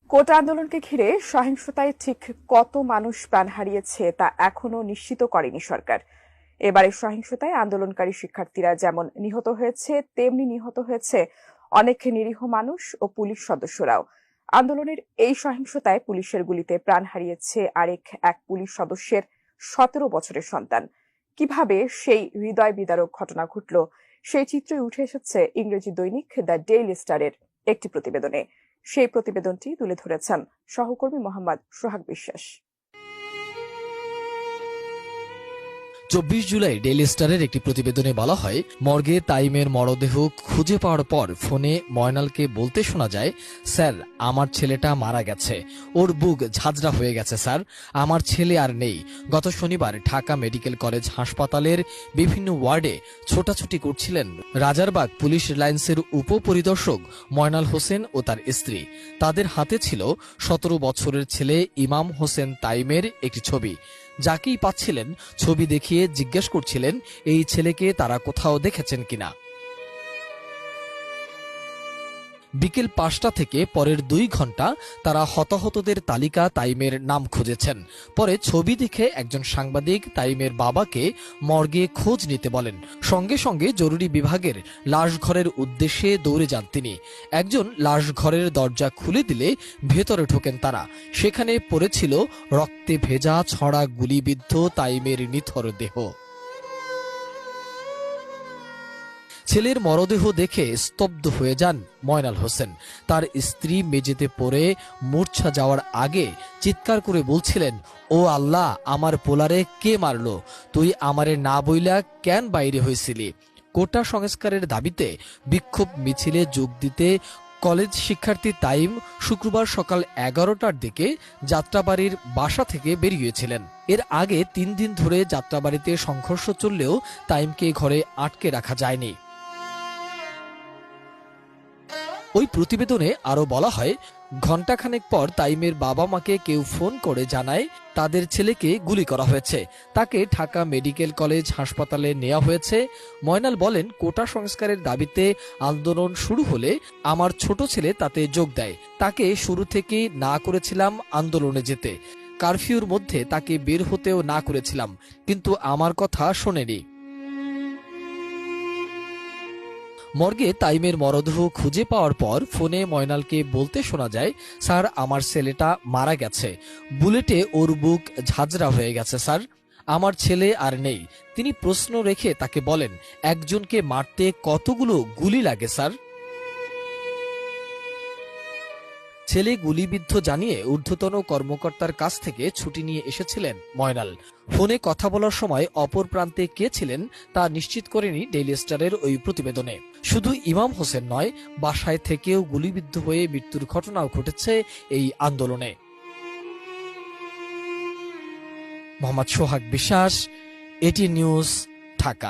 কোটা আন্দোলনকে ঘিরে সহিংসতায় ঠিক কত মানুষ প্রাণ হারিয়েছে তা এখনো নিশ্চিত করেনি সরকার। এবারে সহিংসতায় আন্দোলনকারী শিক্ষার্থীরা যেমন নিহত হয়েছে, তেমনি নিহত হয়েছে অনেক নিরীহ মানুষ ও পুলিশ সদস্যরাও। আন্দোলনের এই সহিংসতায় পুলিশের গুলিতে প্রাণ হারিয়েছে এক পুলিশ সদস্যের 17 বছরের সন্তান। কিভাবে সেই হৃদয় বিদারক ঘটনা ঘটল, সেই চিত্রই উঠে এসেছে ইংরেজি দৈনিক দ্য ডেইলি স্টারের একটি প্রতিবেদনে। সেই প্রতিবেদনটি তুলে ধরেছেন সহকর্মী মোহাম্মদ সোহাগ বিশ্বাস। 24 জুলাই ডেইলি স্টারের একটি প্রতিবেদনে বলা হয়, মর্গে তাইমের মরদেহ খুঁজে পাওয়ার পর ফোনে ময়নালকে বলতে শোনা যায়, স্যার আমার ছেলেটা মারা গেছে, ওর বুক ঝাঁঝরা হয়ে গেছে স্যার, আমার ছেলে আর নেই। গত শনিবার ঢাকা মেডিকেল কলেজ হাসপাতালের বিভিন্ন ওয়ার্ডে ছোটাছুটি করছিলেন রাজারবাগ পুলিশ লাইন্সের উপপরিদর্শক ময়নাল হোসেন ও তার স্ত্রী। তাদের হাতে ছিল 17 বছরের ছেলে ইমাম হোসেন তাইমের একটি ছবি। যাকেই পাচ্ছিলেন ছবি দেখিয়ে জিজ্ঞেস করছিলেন এই ছেলেকে তারা কোথাও দেখেছেন কিনা। বিকেল 5টা থেকে পরের 2 ঘন্টা তারা হতাহতদের তালিকা তাইমের নাম খুঁজেছেন। পরে ছবি দেখে একজন সাংবাদিক তাইমের বাবাকে মর্গে খোঁজ নিতে বলেন। সঙ্গে সঙ্গে জরুরি বিভাগের লাশ ঘরের উদ্দেশ্যে দৌড়ে যান তিনি। একজন লাশ ঘরের দরজা খুলে দিলে ভেতরে ঢোকেন তারা। সেখানে পড়েছিল রক্তে ভেজা ছড়া গুলিবিদ্ধ তাইমের নিথর দেহ। ছেলের মরদেহ দেখে স্তব্ধ হয়ে যান ময়নাল হোসেন। তার স্ত্রী মেঝেতে পড়ে মূর্ছা যাওয়ার আগে চিৎকার করে বলছিলেন, ও আল্লাহ, আমার পোলারে কে মারলো? তুই আমারে না বইলা কেন বাইরে হয়েছিলি? কোটা সংস্কারের দাবিতে বিক্ষোভ মিছিলে যোগ দিতে কলেজ শিক্ষার্থী তাইম শুক্রবার সকাল 11টার দিকে যাত্রাবাড়ির বাসা থেকে বেরিয়েছিলেন। এর আগে 3 দিন ধরে যাত্রাবাড়িতে সংঘর্ষ চললেও তাইমকে ঘরে আটকে রাখা যায়নি। ওই প্রতিবেদনে আরো বলা হয়, ঘণ্টাখানেক পর তাইমের বাবা মাকে কেউ ফোন করে জানায় তাদের ছেলেকে গুলি করা হয়েছে। তাকে ঢাকা মেডিকেল কলেজ হাসপাতালে নেওয়া হয়েছে। ময়নাল বলেন, কোটা সংস্কারের দাবিতে আন্দোলন শুরু হলে আমার ছোট ছেলে তাতে যোগ দেয়। তাকে শুরু থেকেই না করেছিলাম আন্দোলনে যেতে, কারফিউর মধ্যে তাকে বের হতেও না করেছিলাম, কিন্তু আমার কথা শোনেনি। মর্গে তাইমের মরদেহ খুঁজে পাওয়ার পর ফোনে ময়নালকে বলতে শোনা যায়, স্যার আমার ছেলেটা মারা গেছে, বুলেটে ওর বুক ঝাঁঝরা হয়ে গেছে স্যার, আমার ছেলে আর নেই। তিনি প্রশ্ন রেখে তাকে বলেন, একজনকে মারতে কতগুলো গুলি লাগে স্যার? ছেলে গুলিবিদ্ধ জানিয়ে ঊর্ধ্বতন কর্মকর্তার কাছ থেকে ছুটি নিয়ে এসেছিলেন ময়নাল। ফোনে কথা বলার সময় অপর প্রান্তে কে ছিলেন তা নিশ্চিত করেনি ডেইলি স্টারের ওই প্রতিবেদনে। শুধু ইমাম হোসেন নয়, বাসায় থেকেও গুলিবিদ্ধ হয়ে মৃত্যুর ঘটনাও ঘটেছে এই আন্দোলনে। মোহাম্মদ সোহাগ বিশ্বাস, এটি নিউজ, ঢাকা।